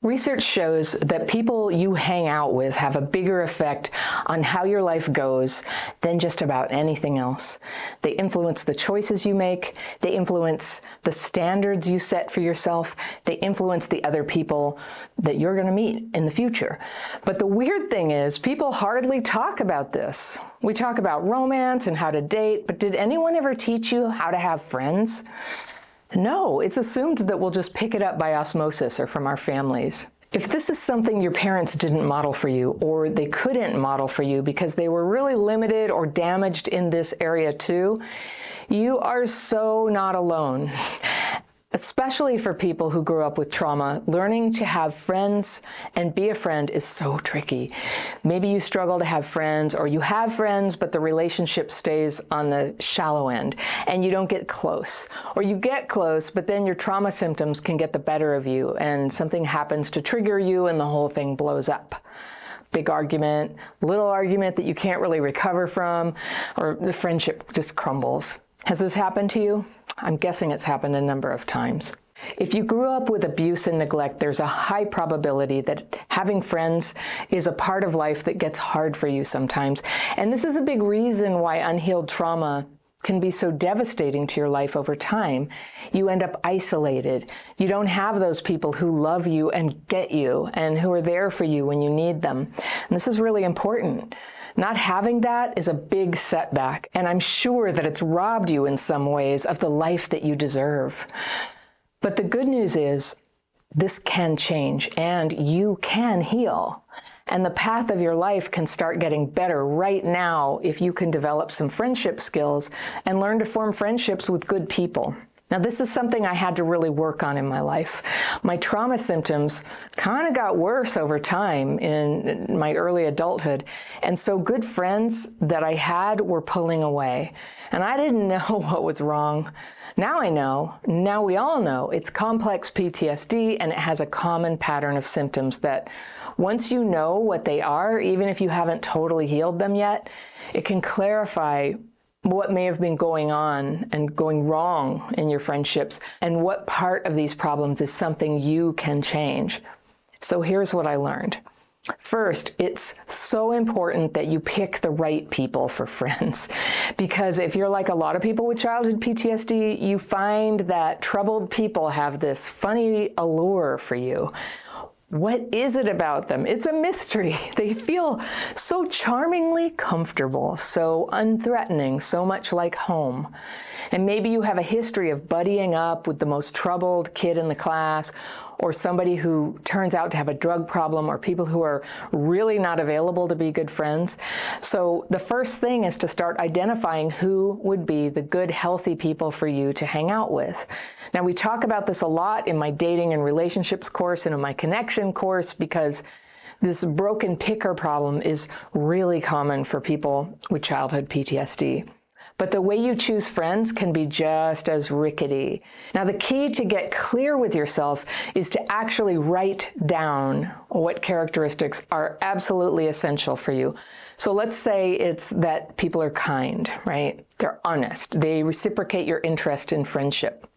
Research shows that people you hang out with have a bigger effect on how your life goes than just about anything else. They influence the choices you make, they influence the standards you set for yourself, they influence the other people that you're going to meet in the future. But the weird thing is, people hardly talk about this. We talk about romance and how to date, but did anyone ever teach you how to have friends? No, it's assumed that we'll just pick it up by osmosis or from our families. If this is something your parents didn't model for you, or they couldn't model for you because they were really limited or damaged in this area too, you are so not alone. Especially for people who grew up with trauma, learning to have friends and be a friend is so tricky. Maybe you struggle to have friends, or you have friends, but the relationship stays on the shallow end, and you don't get close. Or you get close, but then your trauma symptoms can get the better of you, and something happens to trigger you, and the whole thing blows up. Big argument, little argument that you can't really recover from, or the friendship just crumbles. Has this happened to you? I'm guessing it's happened a number of times. If you grew up with abuse and neglect, there's a high probability that having friends is a part of life that gets hard for you sometimes. And this is a big reason why unhealed trauma can be so devastating to your life over time. You end up isolated. You don't have those people who love you and get you and who are there for you when you need them. And this is really important. Not having that is a big setback, and I'm sure that it's robbed you in some ways of the life that you deserve. But the good news is, this can change, and you can heal. And the path of your life can start getting better right now if you can develop some friendship skills and learn to form friendships with good people. Now, this is something I had to really work on in my life. My trauma symptoms kind of got worse over time in my early adulthood. And so good friends that I had were pulling away. And I didn't know what was wrong. Now I know, now we all know, it's complex PTSD, and it has a common pattern of symptoms that once you know what they are, even if you haven't totally healed them yet, it can clarify what may have been going on and going wrong in your friendships, and what part of these problems is something you can change. So here's what I learned. First, it's so important that you pick the right people for friends, because if you're like a lot of people with childhood PTSD, you find that troubled people have this funny allure for you. What is it about them? It's a mystery. They feel so charmingly comfortable, so unthreatening, so much like home. And maybe you have a history of buddying up with the most troubled kid in the class, or somebody who turns out to have a drug problem, or people who are really not available to be good friends. So the first thing is to start identifying who would be the good, healthy people for you to hang out with. Now, we talk about this a lot in my dating and relationships course and in my connection course, because this broken picker problem is really common for people with childhood PTSD. But the way you choose friends can be just as rickety. Now, the key to get clear with yourself is to actually write down what characteristics are absolutely essential for you. So let's say it's that people are kind, right? They're honest. They reciprocate your interest in friendship.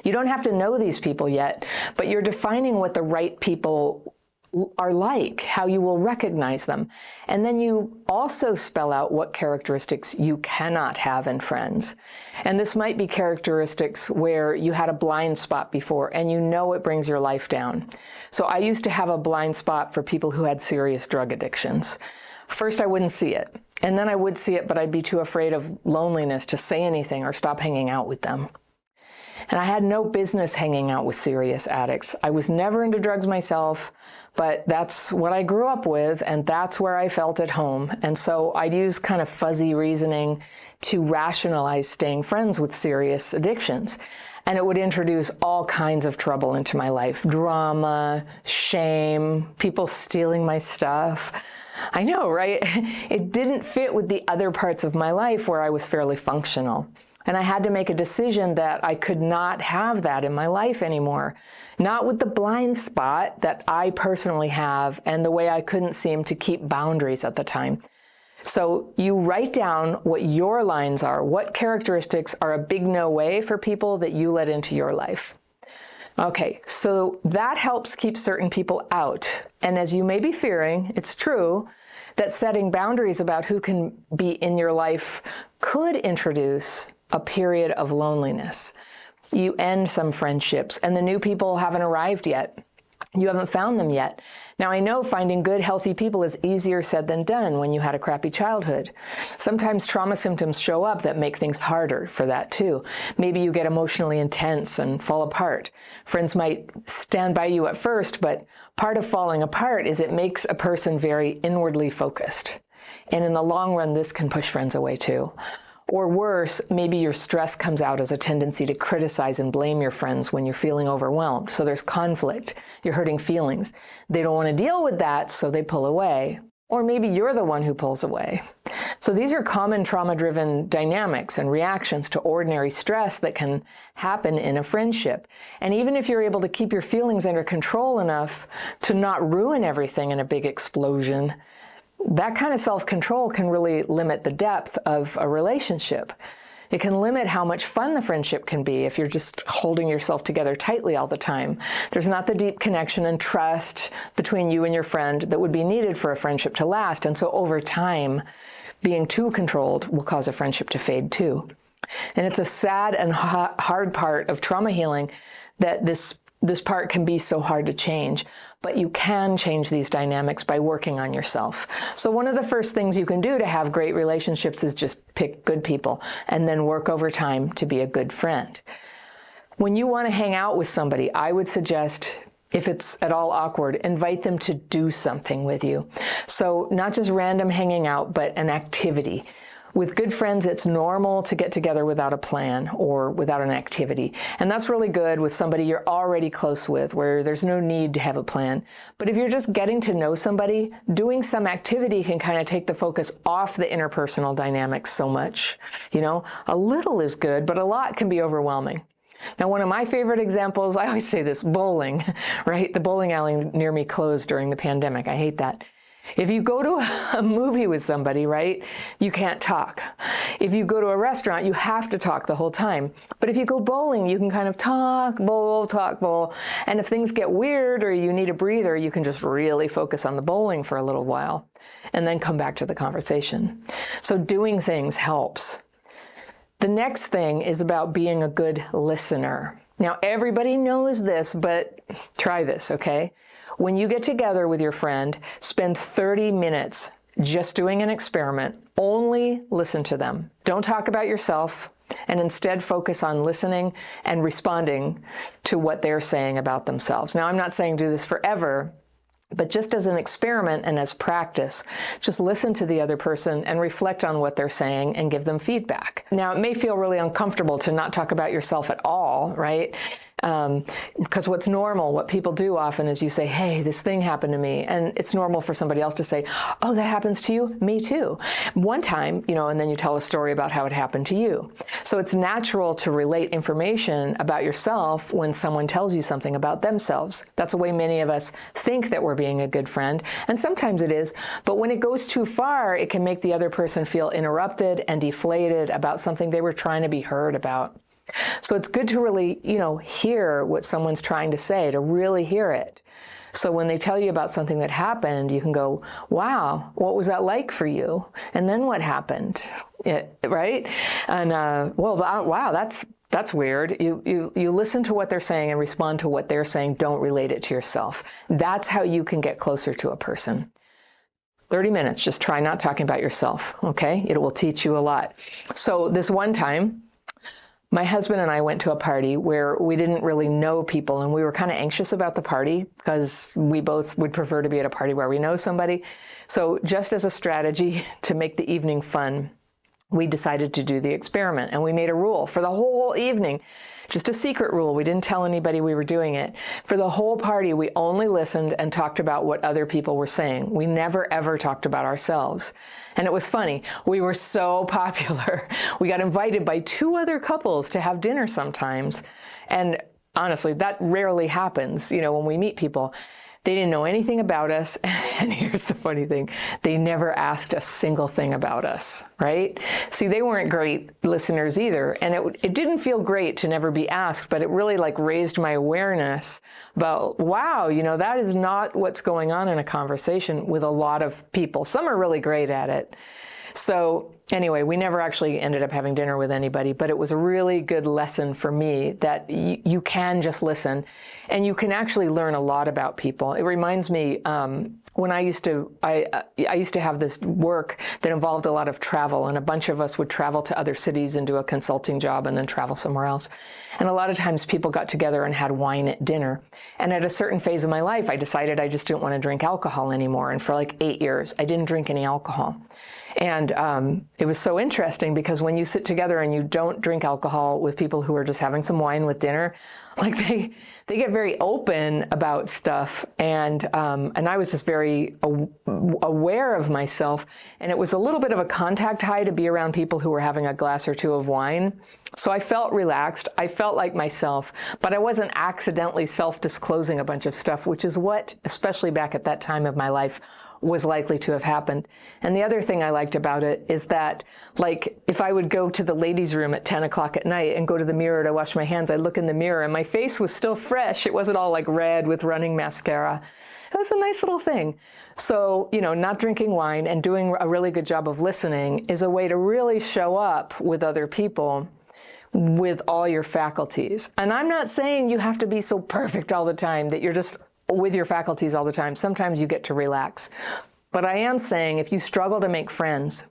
You don't have to know these people yet, but you're defining what the right people are like, how you will recognize them. And then you also spell out what characteristics you cannot have in friends. And this might be characteristics where you had a blind spot before and you know it brings your life down. So I used to have a blind spot for people who had serious drug addictions. First, I wouldn't see it. And then I would see it, but I'd be too afraid of loneliness to say anything or stop hanging out with them. And I had no business hanging out with serious addicts. I was never into drugs myself, but that's what I grew up with, and that's where I felt at home. And so I'd use kind of fuzzy reasoning to rationalize staying friends with serious addictions. And it would introduce all kinds of trouble into my life. Drama, shame, people stealing my stuff. I know, right? It didn't fit with the other parts of my life where I was fairly functional. And I had to make a decision that I could not have that in my life anymore. Not with the blind spot that I personally have and the way I couldn't seem to keep boundaries at the time. So you write down what your lines are, what characteristics are a big no way for people that you let into your life. Okay, so that helps keep certain people out. And as you may be fearing, it's true that setting boundaries about who can be in your life could introduce a period of loneliness. You end some friendships, and the new people haven't arrived yet. You haven't found them yet. Now, I know finding good, healthy people is easier said than done when you had a crappy childhood. Sometimes trauma symptoms show up that make things harder for that too. Maybe you get emotionally intense and fall apart. Friends might stand by you at first, but part of falling apart is it makes a person very inwardly focused. And in the long run, this can push friends away too. Or worse, maybe your stress comes out as a tendency to criticize and blame your friends when you're feeling overwhelmed. So there's conflict. You're hurting feelings. They don't want to deal with that, so they pull away. Or maybe you're the one who pulls away. So these are common trauma-driven dynamics and reactions to ordinary stress that can happen in a friendship. And even if you're able to keep your feelings under control enough to not ruin everything in a big explosion, that kind of self-control can really limit the depth of a relationship. It can limit how much fun the friendship can be if you're just holding yourself together tightly all the time. There's not the deep connection and trust between you and your friend that would be needed for a friendship to last. And so over time, being too controlled will cause a friendship to fade too. And it's a sad and hard part of trauma healing that this part can be so hard to change. But you can change these dynamics by working on yourself. So one of the first things you can do to have great relationships is just pick good people and then work over time to be a good friend. When you want to hang out with somebody, I would suggest, if it's at all awkward, invite them to do something with you. So not just random hanging out, but an activity. With good friends, it's normal to get together without a plan or without an activity. And that's really good with somebody you're already close with, where there's no need to have a plan. But if you're just getting to know somebody, doing some activity can kind of take the focus off the interpersonal dynamics so much. You know, a little is good, but a lot can be overwhelming. Now, one of my favorite examples, I always say this, bowling, right? The bowling alley near me closed during the pandemic. I hate that. If you go to a movie with somebody, right, you can't talk. If you go to a restaurant, you have to talk the whole time. But if you go bowling, you can kind of talk, bowl. And if things get weird or you need a breather, you can just really focus on the bowling for a little while and then come back to the conversation. So doing things helps. The next thing is about being a good listener. Now, everybody knows this, but try this, okay? When you get together with your friend, spend 30 minutes just doing an experiment. Only listen to them. Don't talk about yourself, and instead focus on listening and responding to what they're saying about themselves. Now, I'm not saying do this forever, but just as an experiment and as practice, just listen to the other person and reflect on what they're saying and give them feedback. Now, it may feel really uncomfortable to not talk about yourself at all, right? Because what's normal, what people do often is you say, hey, this thing happened to me. And it's normal for somebody else to say, oh, that happens to you? Me too. One time, you know, and then you tell a story about how it happened to you. So it's natural to relate information about yourself when someone tells you something about themselves. That's the way many of us think that we're being a good friend. And sometimes it is. But when it goes too far, it can make the other person feel interrupted and deflated about something they were trying to be heard about. So it's good to really, hear what someone's trying to say, to really hear it. So when they tell you about something that happened, you can go, wow, what was that like for you? And then what happened? Right? And, wow, that's weird. You listen to what they're saying and respond to what they're saying. Don't relate it to yourself. That's how you can get closer to a person. 30 minutes, just try not talking about yourself, okay? It will teach you a lot. So this one time, my husband and I went to a party where we didn't really know people, and we were kind of anxious about the party because we both would prefer to be at a party where we know somebody. So just as a strategy to make the evening fun, we decided to do the experiment, and we made a rule for the whole evening. Just a secret rule. We didn't tell anybody we were doing it. For the whole party, we only listened and talked about what other people were saying. We never, ever talked about ourselves. And it was funny. We were so popular. We got invited by 2 other couples to have dinner sometimes. And honestly, that rarely happens, when we meet people. They didn't know anything about us. And here's the funny thing. They never asked a single thing about us, right? See, they weren't great listeners either. And it didn't feel great to never be asked, but it really like raised my awareness about, wow, that is not what's going on in a conversation with a lot of people. Some are really great at it. So anyway, we never actually ended up having dinner with anybody, but it was a really good lesson for me that you can just listen and you can actually learn a lot about people. It reminds me, when I used to have this work that involved a lot of travel, and a bunch of us would travel to other cities and do a consulting job and then travel somewhere else. And a lot of times people got together and had wine at dinner. And at a certain phase of my life, I decided I just didn't want to drink alcohol anymore. And for like 8 years, I didn't drink any alcohol. And it was so interesting because when you sit together and you don't drink alcohol with people who are just having some wine with dinner, like they get very open about stuff. And I was just very aware of myself. And it was a little bit of a contact high to be around people who were having a glass or two of wine. So I felt relaxed. I felt like myself, but I wasn't accidentally self-disclosing a bunch of stuff, which is what, especially back at that time of my life, was likely to have happened. And the other thing I liked about it is that, like, if I would go to the ladies' room at 10 o'clock at night and go to the mirror to wash my hands, I'd look in the mirror and my face was still fresh. It wasn't all like red with running mascara. It was a nice little thing. So, not drinking wine and doing a really good job of listening is a way to really show up with other people with all your faculties. And I'm not saying you have to be so perfect all the time that you're just with your faculties all the time. Sometimes you get to relax. But I am saying if you struggle to make friends,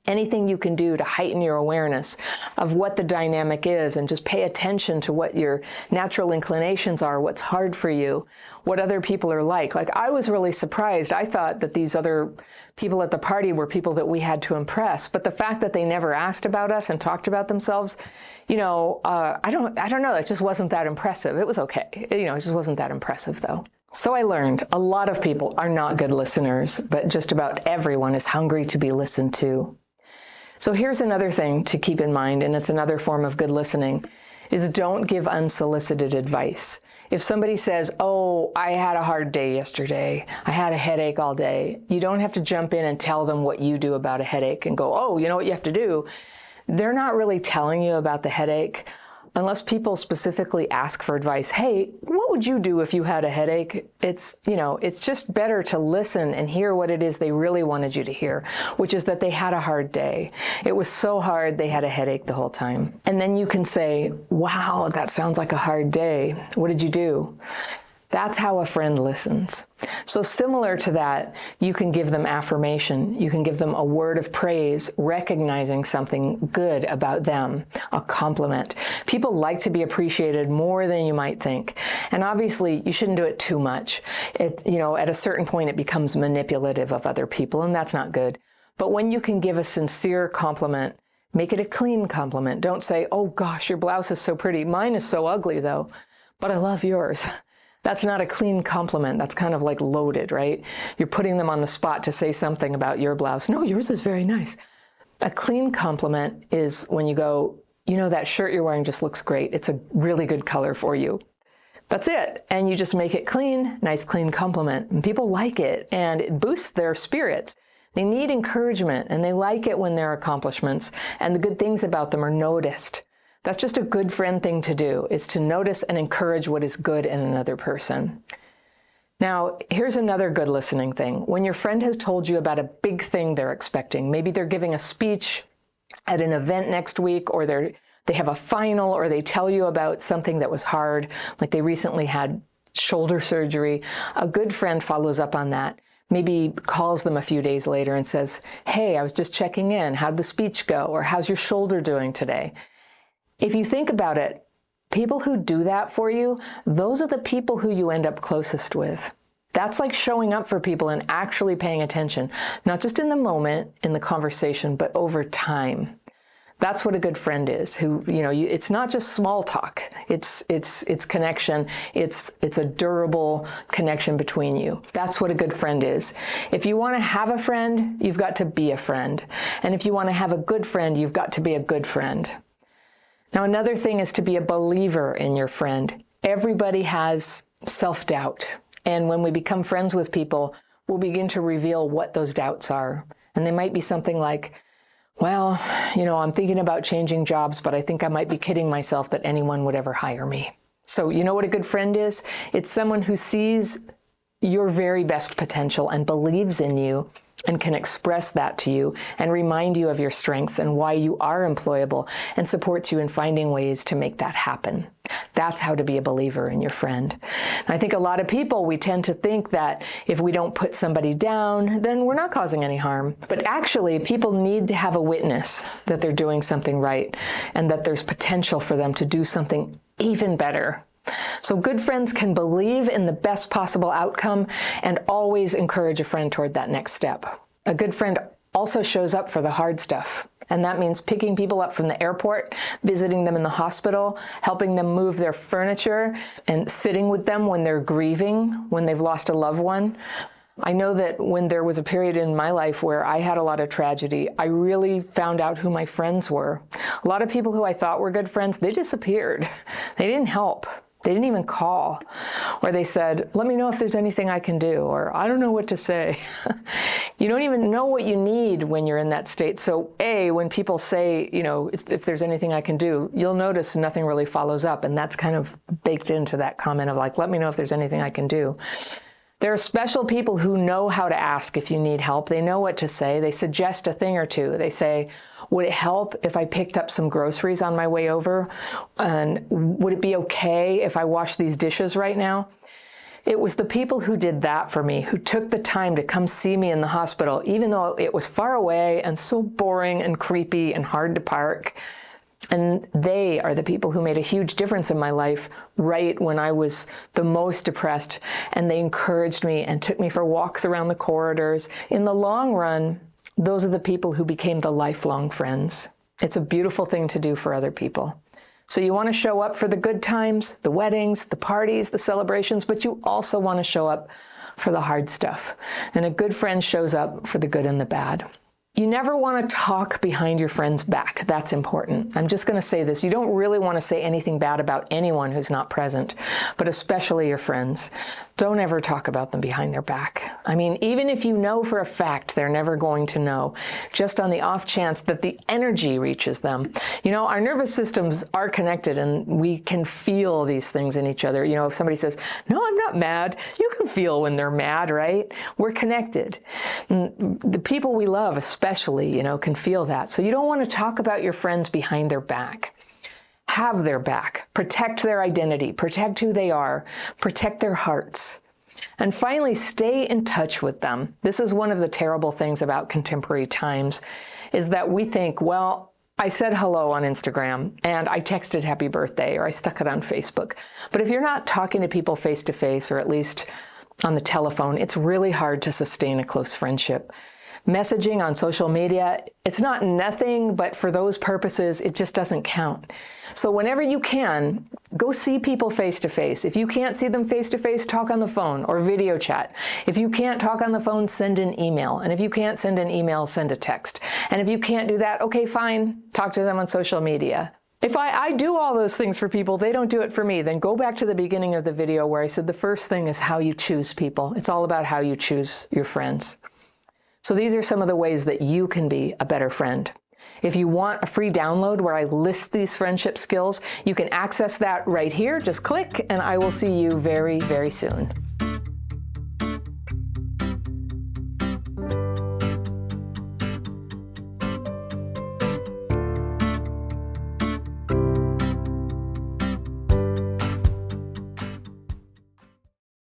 anything you can do to heighten your awareness of what the dynamic is and just pay attention to what your natural inclinations are, what's hard for you, what other people are like. Like, I was really surprised. I thought that these other people at the party were people that we had to impress. But the fact that they never asked about us and talked about themselves, I don't know. It just wasn't that impressive. It was okay. It just wasn't that impressive, though. So I learned a lot of people are not good listeners, but just about everyone is hungry to be listened to. So here's another thing to keep in mind, and it's another form of good listening, is don't give unsolicited advice. If somebody says, oh, I had a hard day yesterday, I had a headache all day, you don't have to jump in and tell them what you do about a headache and go, oh, you know what you have to do? They're not really telling you about the headache unless people specifically ask for advice. Hey, what would you do if you had a headache? It's just better to listen and hear what it is they really wanted you to hear, which is that they had a hard day. It was so hard they had a headache the whole time. And then you can say, wow, that sounds like a hard day. What did you do? That's how a friend listens. So similar to that, you can give them affirmation. You can give them a word of praise, recognizing something good about them, a compliment. People like to be appreciated more than you might think. And obviously, you shouldn't do it too much. At a certain point, it becomes manipulative of other people, and that's not good. But when you can give a sincere compliment, make it a clean compliment. Don't say, oh gosh, your blouse is so pretty. Mine is so ugly though, but I love yours. That's not a clean compliment. That's kind of like loaded, right? You're putting them on the spot to say something about your blouse. No, yours is very nice. A clean compliment is when you go, that shirt you're wearing just looks great. It's a really good color for you. That's it. And you just make it clean, nice, clean compliment. And people like it, and it boosts their spirits. They need encouragement, and they like it when their accomplishments and the good things about them are noticed. That's just a good friend thing to do, is to notice and encourage what is good in another person. Now, here's another good listening thing. When your friend has told you about a big thing they're expecting, maybe they're giving a speech at an event next week, or they have a final, or they tell you about something that was hard, like they recently had shoulder surgery, a good friend follows up on that. Maybe calls them a few days later and says, hey, I was just checking in. How'd the speech go? Or how's your shoulder doing today? If you think about it, people who do that for you, those are the people who you end up closest with. That's like showing up for people and actually paying attention, not just in the moment, in the conversation, but over time. That's what a good friend is. It's not just small talk. It's connection. It's a durable connection between you. That's what a good friend is. If you want to have a friend, you've got to be a friend. And if you want to have a good friend, you've got to be a good friend. Now, another thing is to be a believer in your friend. Everybody has self-doubt. And when we become friends with people, we'll begin to reveal what those doubts are. And they might be something like, well, I'm thinking about changing jobs, but I think I might be kidding myself that anyone would ever hire me. So you know what a good friend is? It's someone who sees your very best potential and believes in you and can express that to you and remind you of your strengths and why you are employable and supports you in finding ways to make that happen. That's how to be a believer in your friend. And I think a lot of people, we tend to think that if we don't put somebody down, then we're not causing any harm. But actually, people need to have a witness that they're doing something right and that there's potential for them to do something even better. So good friends can believe in the best possible outcome and always encourage a friend toward that next step. A good friend also shows up for the hard stuff. And that means picking people up from the airport, visiting them in the hospital, helping them move their furniture, and sitting with them when they're grieving, when they've lost a loved one. I know that when there was a period in my life where I had a lot of tragedy, I really found out who my friends were. A lot of people who I thought were good friends, they disappeared. They didn't help. They didn't even call, or they said, let me know if there's anything I can do, or I don't know what to say. You don't even know what you need when you're in that state. So when people say, if there's anything I can do, you'll notice nothing really follows up. And that's kind of baked into that comment of like, let me know if there's anything I can do. There are special people who know how to ask if you need help. They know what to say. They suggest a thing or two. They say, would it help if I picked up some groceries on my way over? And would it be okay if I washed these dishes right now? It was the people who did that for me, who took the time to come see me in the hospital, even though it was far away and so boring and creepy and hard to park. And they are the people who made a huge difference in my life right when I was the most depressed. And they encouraged me and took me for walks around the corridors. In the long run, those are the people who became the lifelong friends. It's a beautiful thing to do for other people. So you want to show up for the good times, the weddings, the parties, the celebrations, but you also want to show up for the hard stuff. And a good friend shows up for the good and the bad. You never want to talk behind your friend's back. That's important. I'm just going to say this. You don't really want to say anything bad about anyone who's not present, but especially your friends. Don't ever talk about them behind their back. I mean, even if you know for a fact they're never going to know, just on the off chance that the energy reaches them. Our nervous systems are connected and we can feel these things in each other. If somebody says, no, I'm not mad, you can feel when they're mad, right? We're connected. And the people we love, especially, can feel that. So you don't want to talk about your friends behind their back. Have their back, protect their identity, protect who they are, protect their hearts. And finally, stay in touch with them. This is one of the terrible things about contemporary times, is that we think, well, I said hello on Instagram and I texted happy birthday or I stuck it on Facebook. But if you're not talking to people face to face, or at least on the telephone, it's really hard to sustain a close friendship. Messaging on social media, it's not nothing, but for those purposes, it just doesn't count. So whenever you can, go see people face to face. If you can't see them face to face, talk on the phone or video chat. If you can't talk on the phone, send an email. And if you can't send an email, send a text. And if you can't do that, okay, fine, talk to them on social media. If I do all those things for people, they don't do it for me, then go back to the beginning of the video where I said the first thing is how you choose people. It's all about how you choose your friends. So these are some of the ways that you can be a better friend. If you want a free download where I list these friendship skills, you can access that right here. Just click and I will see you very, very soon.